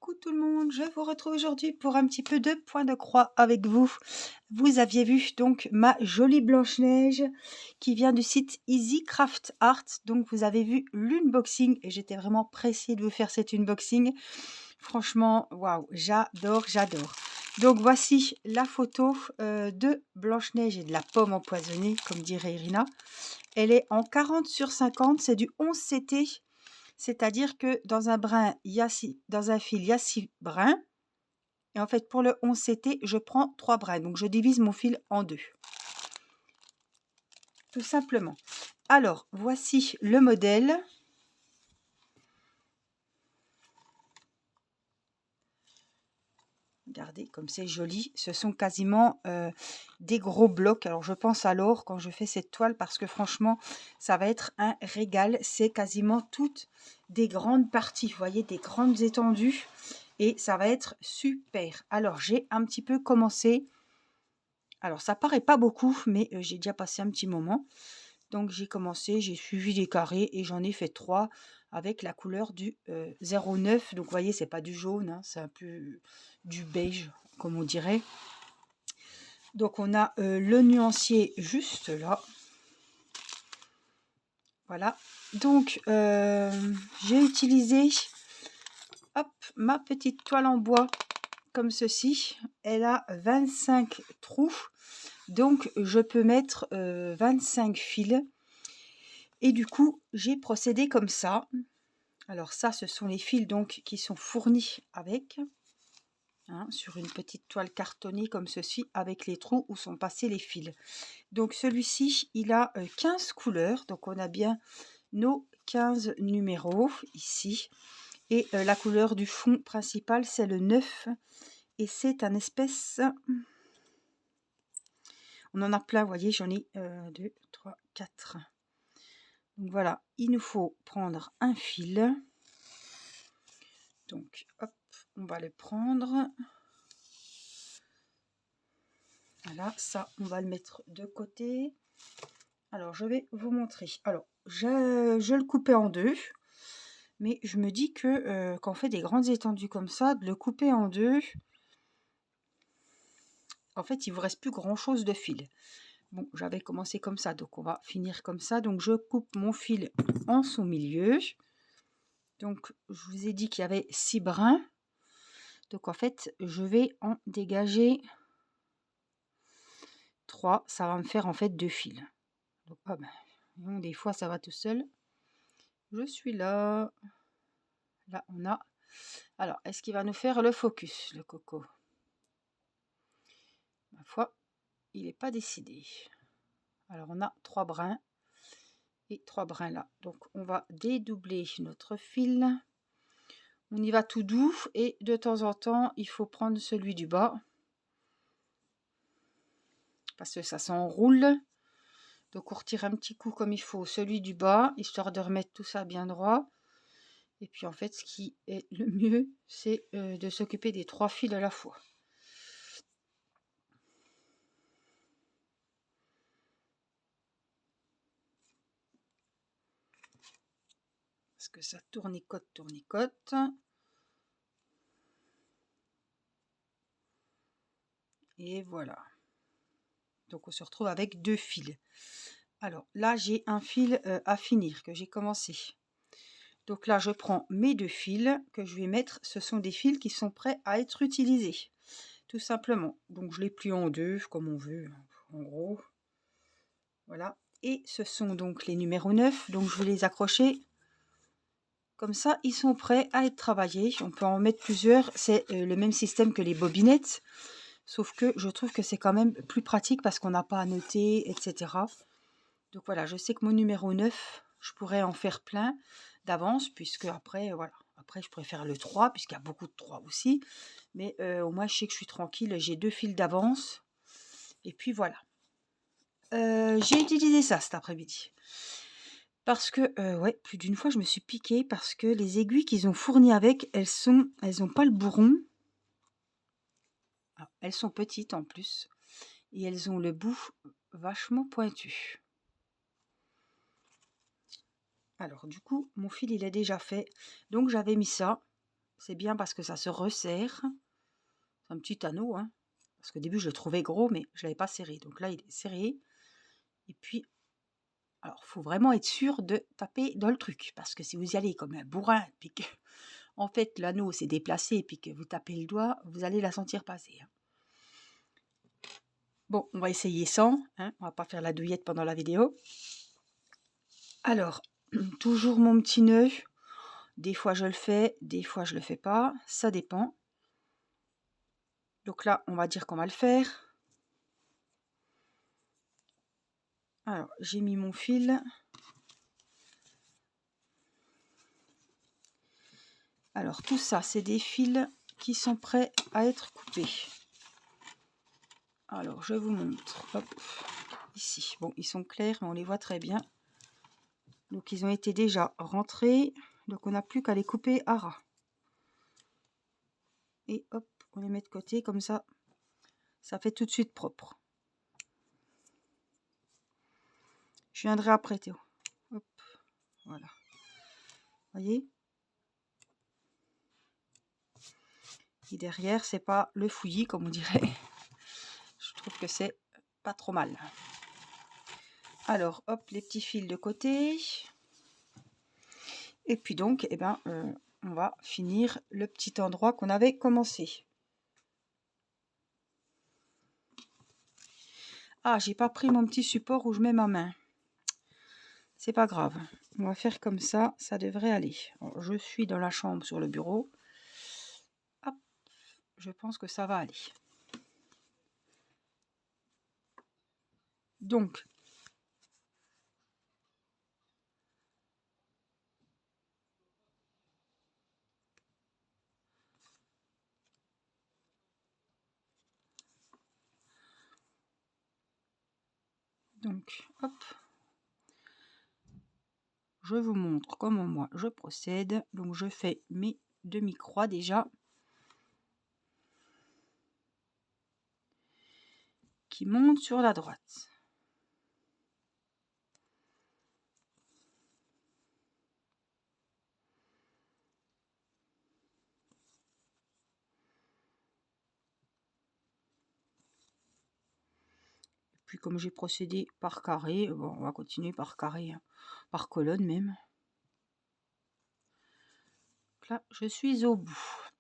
Coucou tout le monde, je vous retrouve aujourd'hui pour un petit peu de point de croix avec vous. Vous aviez vu donc ma jolie Blanche-Neige qui vient du site Easy Craft Art. Donc vous avez vu l'unboxing et j'étais vraiment pressée de vous faire cet unboxing. Franchement, waouh, j'adore. Donc voici la photo de Blanche-Neige et de la pomme empoisonnée, comme dirait Irina. Elle est en 40/50, c'est du 11 CT. C'est-à-dire que dans un fil, il y a 6 brins. Et en fait, pour le 11 CT, je prends 3 brins. Donc, je divise mon fil en 2. Tout simplement. Alors, voici le modèle. Regardez comme c'est joli. Ce sont quasiment des gros blocs. Alors, je pense à l'or quand je fais cette toile parce que franchement, ça va être un régal. C'est quasiment toutes des grandes parties. Vous voyez, des grandes étendues. Et ça va être super. Alors, j'ai un petit peu commencé. Alors, ça paraît pas beaucoup, mais j'ai déjà passé un petit moment. Donc, j'ai commencé, j'ai suivi les carrés et j'en ai fait 3 avec la couleur du 09. Donc, vous voyez, c'est pas du jaune, hein, c'est un peu du beige, comme on dirait. Donc, on a le nuancier juste là. Voilà. Donc, j'ai utilisé ma petite toile en bois comme ceci. Elle a 25 trous. Donc, je peux mettre 25 fils. Et du coup, j'ai procédé comme ça. Alors ça, ce sont les fils donc qui sont fournis avec. Sur une petite toile cartonnée comme ceci, avec les trous où sont passés les fils. Donc celui-ci, il a 15 couleurs. Donc on a bien nos 15 numéros ici. Et la couleur du fond principal, c'est le 9. Et c'est un espèce... On en a plein, vous voyez, j'en ai 2, 3, 4. Donc voilà, il nous faut prendre un fil. Donc hop, on va le prendre. Voilà, ça, on va le mettre de côté. Alors, je vais vous montrer. Alors, je le coupais en 2. Mais je me dis que quand on fait des grandes étendues comme ça, de le couper en 2, en fait, il vous reste plus grand-chose de fil. Bon, j'avais commencé comme ça, donc on va finir comme ça. Donc, je coupe mon fil en son milieu. Donc, je vous ai dit qu'il y avait 6 brins. Donc, en fait, je vais en dégager 3. Ça va me faire en fait 2 fils. Donc, des fois, ça va tout seul. Je suis là. Là, on a... Alors, est-ce qu'il va nous faire le focus, le coco? Ma foi, il n'est pas décidé. Alors, on a 3 brins et 3 brins là. Donc, on va dédoubler notre fil. On y va tout doux et de temps en temps, il faut prendre celui du bas parce que ça s'enroule. Donc, on retire un petit coup comme il faut celui du bas, histoire de remettre tout ça bien droit. Et puis, en fait, ce qui est le mieux, c'est de s'occuper des 3 fils à la fois. Parce que ça tournicote. Et voilà. Donc, on se retrouve avec 2 fils. Alors, là, j'ai un fil à finir que j'ai commencé. Donc là, je prends mes 2 fils que je vais mettre. Ce sont des fils qui sont prêts à être utilisés. Tout simplement. Donc, je les plie en 2, comme on veut, en gros. Voilà. Et ce sont donc les numéros 9. Donc, je vais les accrocher. Comme ça, ils sont prêts à être travaillés. On peut en mettre plusieurs. C'est le même système que les bobinettes. Sauf que je trouve que c'est quand même plus pratique parce qu'on n'a pas à noter, etc. Donc voilà, je sais que mon numéro 9, je pourrais en faire plein d'avance, puisque après, voilà. Après, je pourrais faire le 3, puisqu'il y a beaucoup de 3 aussi. Mais au moins, je sais que je suis tranquille. J'ai 2 fils d'avance. Et puis voilà. J'ai utilisé ça cet après-midi. Parce que, ouais, plus d'une fois, je me suis piquée parce que les aiguilles qu'ils ont fournies avec, elles n'ont pas le bourron. Alors, elles sont petites en plus. Et elles ont le bout vachement pointu. Alors, du coup, mon fil, il est déjà fait. Donc, j'avais mis ça. C'est bien parce que ça se resserre. C'est un petit anneau, hein. Parce qu'au début, je le trouvais gros, mais je ne l'avais pas serré. Donc là, il est serré. Et puis, alors, il faut vraiment être sûr de taper dans le truc. Parce que si vous y allez comme un bourrin, puis que, en fait, l'anneau s'est déplacé, puis que vous tapez le doigt, vous allez la sentir passer, hein. Bon, on va essayer sans, hein. On va pas faire la douillette pendant la vidéo. Alors, toujours mon petit nœud. Des fois, je le fais, des fois, je le fais pas. Ça dépend. Donc là, on va dire qu'on va le faire. Alors, j'ai mis mon fil. Alors, tout ça, c'est des fils qui sont prêts à être coupés. Alors, je vous montre. Hop, ici. Bon, ils sont clairs, mais on les voit très bien. Donc, ils ont été déjà rentrés. Donc, on n'a plus qu'à les couper à ras. Et hop, on les met de côté, comme ça, ça fait tout de suite propre. Je viendrai après, Théo. Hop, voilà. Voyez? Et derrière, c'est pas le fouillis, comme on dirait. Je trouve que c'est pas trop mal. Alors, hop, les petits fils de côté. Et puis donc, eh ben, on va finir le petit endroit qu'on avait commencé. Ah, j'ai pas pris mon petit support où je mets ma main. C'est pas grave. On va faire comme ça, ça devrait aller. Alors, je suis dans la chambre sur le bureau. Hop, je pense que ça va aller. Donc, hop, je vous montre comment moi je procède. Donc, je fais mes demi-croix déjà, qui montent sur la droite. Puis comme j'ai procédé par carré, bon, on va continuer par carré, hein, par colonne même. Donc là, je suis au bout.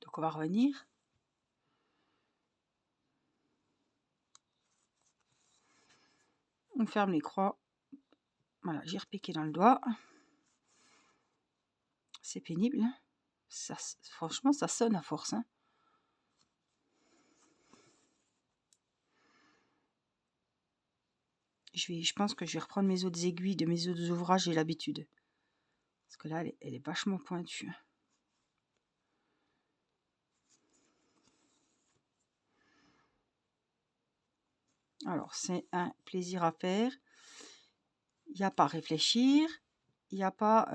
Donc on va revenir. On ferme les croix. Voilà, j'ai repiqué dans le doigt. C'est pénible. Ça, franchement, ça sonne à force, hein. Je pense que je vais reprendre mes autres aiguilles de mes autres ouvrages, j'ai l'habitude. Parce que là, elle est vachement pointue. Alors, c'est un plaisir à faire. Il n'y a pas à réfléchir. Il n'y a pas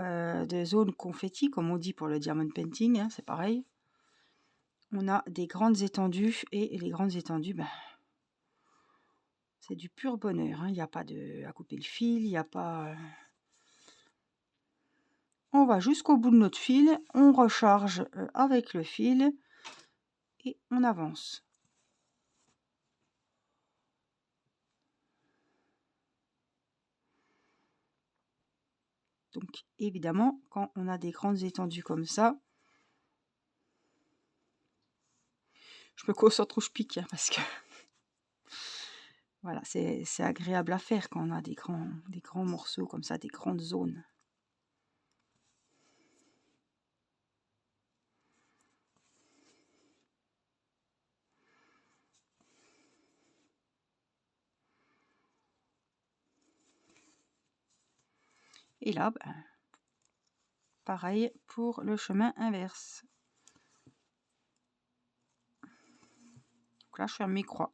de zone confetti, comme on dit pour le diamond painting, hein, c'est pareil. On a des grandes étendues, et les grandes étendues, ben, c'est du pur bonheur, hein. Il n'y a pas à couper le fil, il n'y a pas... On va jusqu'au bout de notre fil, on recharge avec le fil, et on avance. Donc évidemment, quand on a des grandes étendues comme ça, je me concentre où je pique, hein, parce que voilà, c'est agréable à faire quand on a des grands morceaux comme ça, des grandes zones. Et là, ben, pareil pour le chemin inverse. Donc là, je ferme mes croix.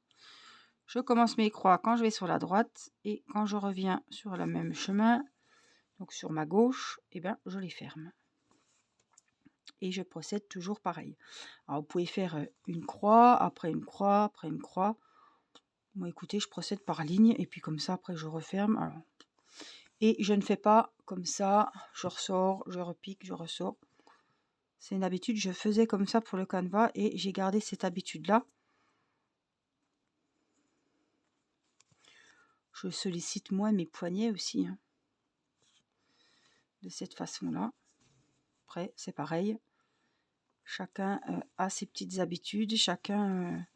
Je commence mes croix quand je vais sur la droite, et quand je reviens sur le même chemin, donc sur ma gauche, et ben, je les ferme. Et je procède toujours pareil. Alors, vous pouvez faire une croix, après une croix, après une croix. Moi, écoutez, je procède par ligne, et puis comme ça, après, je referme. Alors, et je ne fais pas comme ça, je ressors, je repique, je ressors. C'est une habitude, je faisais comme ça pour le canevas et j'ai gardé cette habitude-là. Je sollicite moins mes poignets aussi, hein, de cette façon-là. Après, c'est pareil. Chacun a ses petites habitudes, chacun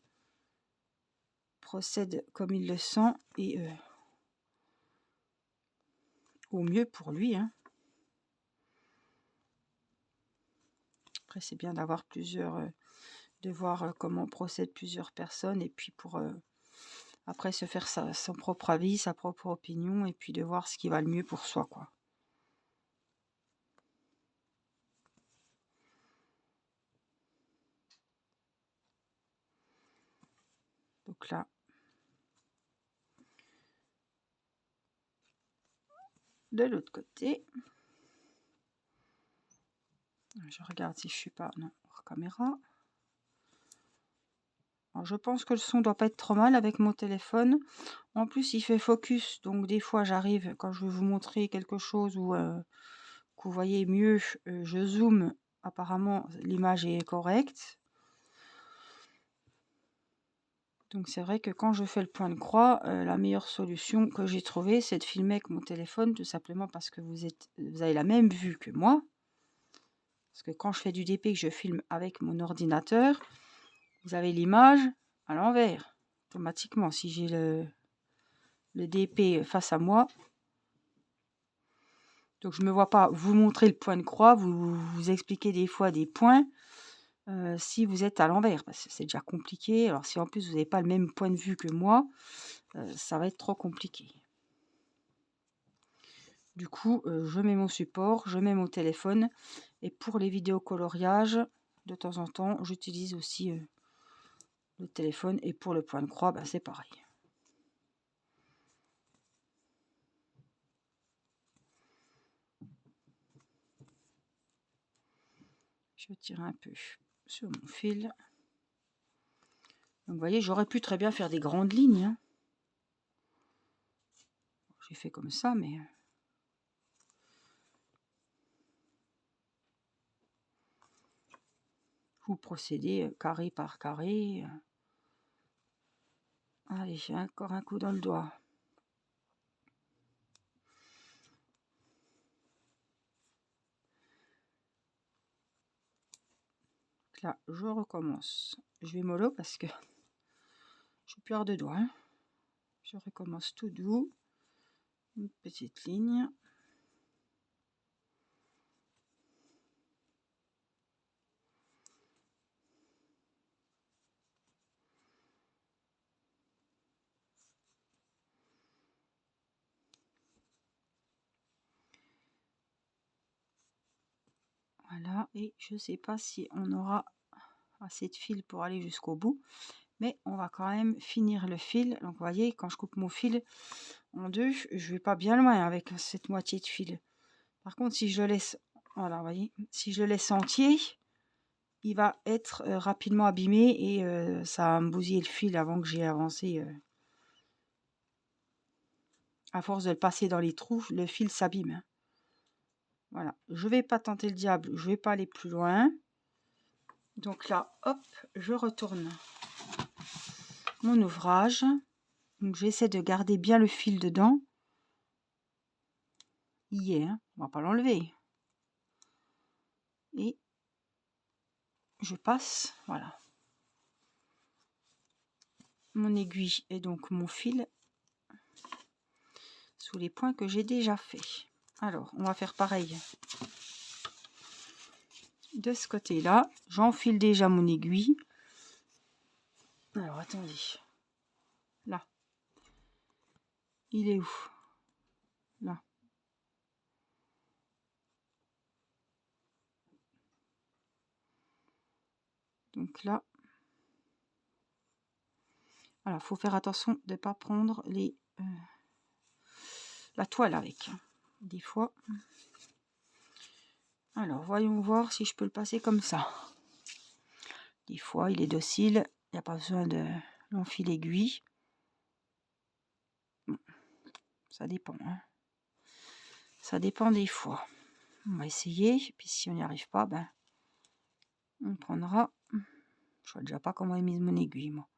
procède comme il le sent et au mieux pour lui, hein. Après, c'est bien d'avoir plusieurs, de voir comment procèdent plusieurs personnes et puis pour après se faire son propre avis, sa propre opinion et puis de voir ce qui va le mieux pour soi, quoi. Donc là, de l'autre côté, je regarde si je suis pas, non, hors caméra. Alors, je pense que le son doit pas être trop mal avec mon téléphone. En plus, il fait focus, donc des fois j'arrive, quand je vais vous montrer quelque chose ou que vous voyez mieux, je zoome, apparemment l'image est correcte. Donc c'est vrai que quand je fais le point de croix, la meilleure solution que j'ai trouvée, c'est de filmer avec mon téléphone, tout simplement parce que vous avez la même vue que moi. Parce que quand je fais du DP, que je filme avec mon ordinateur, vous avez l'image à l'envers, automatiquement. Si j'ai le DP face à moi, donc je ne me vois pas vous montrer le point de croix, vous expliquer des fois des points, si vous êtes à l'envers, parce que c'est déjà compliqué. Alors si en plus vous n'avez pas le même point de vue que moi, ça va être trop compliqué. Du coup, je mets mon support, je mets mon téléphone, et pour les vidéos coloriage, de temps en temps, j'utilise aussi le téléphone, et pour le point de croix, c'est pareil. Je tire un peu sur mon fil. Donc vous voyez, j'aurais pu très bien faire des grandes lignes, hein. J'ai fait comme ça, mais vous procédez carré par carré. Allez, j'ai encore un coup dans le doigt. Là, je recommence. Je vais mollo parce que je suis plus hors de doigts, hein. Je recommence tout doux. Une petite ligne. Voilà, et je ne sais pas si on aura assez de fil pour aller jusqu'au bout, mais on va quand même finir le fil. Donc vous voyez, quand je coupe mon fil en deux, je vais pas bien loin avec cette moitié de fil. Par contre, si je le laisse, voilà, vous voyez, si je le laisse entier, il va être rapidement abîmé et ça va me bousiller le fil avant que j'ai avancé. À force de le passer dans les trous, le fil s'abîme, hein. Voilà, je vais pas tenter le diable, je vais pas aller plus loin. Donc là, hop, je retourne mon ouvrage. Donc j'essaie de garder bien le fil dedans. Il y est, hein, on va pas l'enlever. Et je passe, voilà, mon aiguille et donc mon fil sous les points que j'ai déjà fait. Alors, on va faire pareil de ce côté-là. J'enfile déjà mon aiguille. Alors, attendez. Là. Il est où? Là. Donc là. Voilà, faut faire attention de ne pas prendre la toile avec. Des fois. Alors, voyons voir si je peux le passer comme ça. Des fois, il est docile. Il n'y a pas besoin de l'enfiler aiguille. Ça dépend, hein. Ça dépend des fois. On va essayer. Puis si on n'y arrive pas, On prendra, je vois déjà pas comment est mise mon aiguille moi.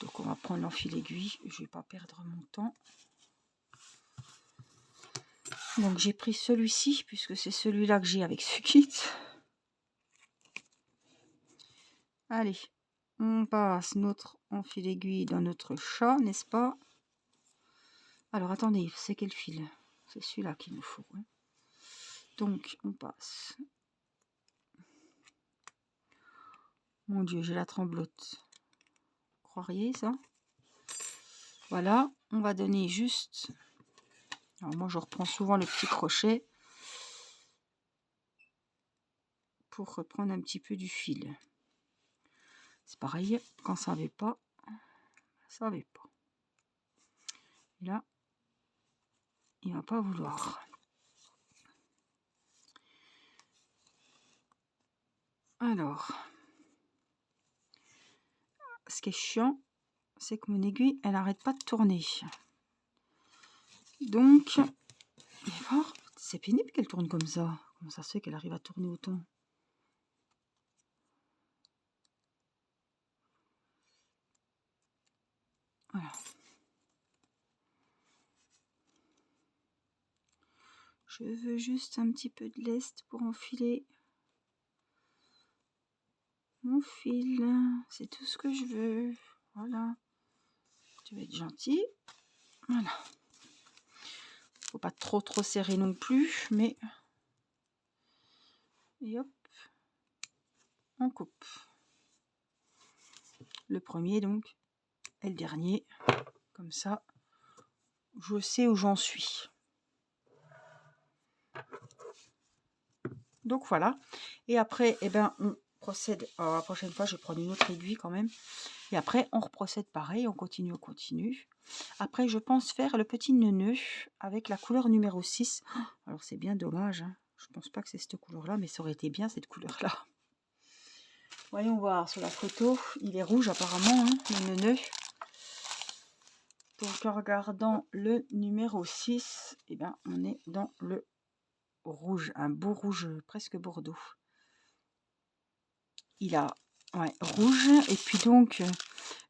Donc on va prendre l'enfil aiguille, je vais pas perdre mon temps. Donc j'ai pris celui-ci puisque c'est celui-là que j'ai avec ce kit. Allez, on passe notre enfil aiguille dans notre chat, n'est-ce pas? Alors attendez, c'est quel fil? C'est celui-là qu'il nous faut. Hein. Donc on passe. Mon Dieu, j'ai la tremblote. Vous croiriez ça? Voilà, on va donner juste... Alors moi je reprends souvent le petit crochet pour reprendre un petit peu du fil. C'est pareil, quand ça ne veut pas, ça ne veut pas. Et là, il ne va pas vouloir. Alors, ce qui est chiant, c'est que mon aiguille, elle n'arrête pas de tourner. Donc, c'est pénible qu'elle tourne comme ça. Comment ça se fait qu'elle arrive à tourner autant? Voilà. Je veux juste un petit peu de lest pour enfiler mon fil. C'est tout ce que je veux. Voilà. Tu vas être gentil. Voilà. Faut pas trop serrer non plus, mais... Et hop. On coupe. Le premier donc. Et le dernier. Comme ça, je sais où j'en suis. Donc voilà. Et après, eh ben, on procède. Alors, la prochaine fois, je vais prendre une autre aiguille quand même. Et après, on reprocède pareil. On continue, on continue. Après, je pense faire le petit nœud avec la couleur numéro 6. Alors, c'est bien dommage. Hein. Je pense pas que c'est cette couleur-là, mais ça aurait été bien cette couleur-là. Voyons voir sur la photo. Il est rouge apparemment, hein, le nœud. Donc, en regardant le numéro 6, eh ben, on est dans le rouge, un beau rouge presque bordeaux. Il a rouge et puis donc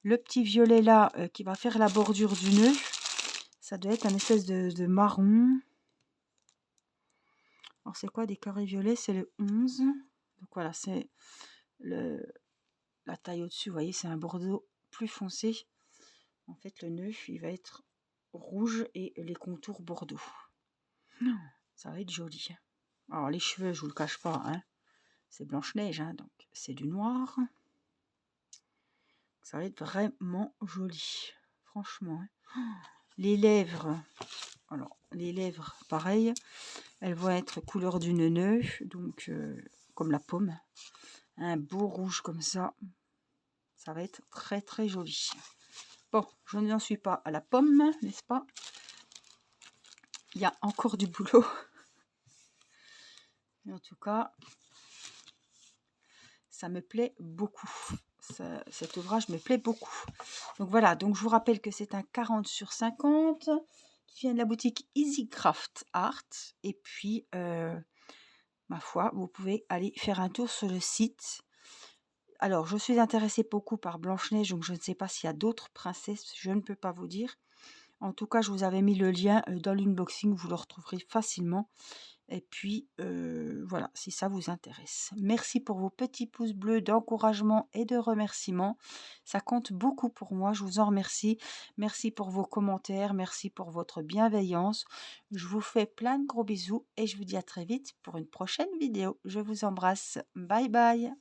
le petit violet là qui va faire la bordure du nœud, ça doit être un espèce de marron. Alors c'est quoi des carrés violets? C'est le 11. Donc voilà, c'est la taille au-dessus, vous voyez, c'est un bordeaux plus foncé. En fait le nœud il va être rouge et les contours bordeaux. Ça va être joli. Alors les cheveux, je vous le cache pas, hein. C'est Blanche-Neige, hein, donc c'est du noir. Ça va être vraiment joli, franchement. Hein. Les lèvres, alors les lèvres, pareil, elles vont être couleur du nœud, donc comme la pomme. Un beau rouge comme ça. Ça va être très joli. Bon, je n'en suis pas à la pomme, n'est-ce pas? Il y a encore du boulot. Mais en tout cas, ça me plaît beaucoup. Cet ouvrage me plaît beaucoup. Donc voilà, donc je vous rappelle que c'est un 40 sur 50 qui vient de la boutique Easy Craft Art. Et puis, ma foi, vous pouvez aller faire un tour sur le site. Alors, je suis intéressée beaucoup par Blanche-Neige, donc je ne sais pas s'il y a d'autres princesses, je ne peux pas vous dire. En tout cas, je vous avais mis le lien dans l'unboxing, vous le retrouverez facilement. Et puis, voilà, si ça vous intéresse. Merci pour vos petits pouces bleus d'encouragement et de remerciements. Ça compte beaucoup pour moi, je vous en remercie. Merci pour vos commentaires, merci pour votre bienveillance. Je vous fais plein de gros bisous et je vous dis à très vite pour une prochaine vidéo. Je vous embrasse. Bye bye.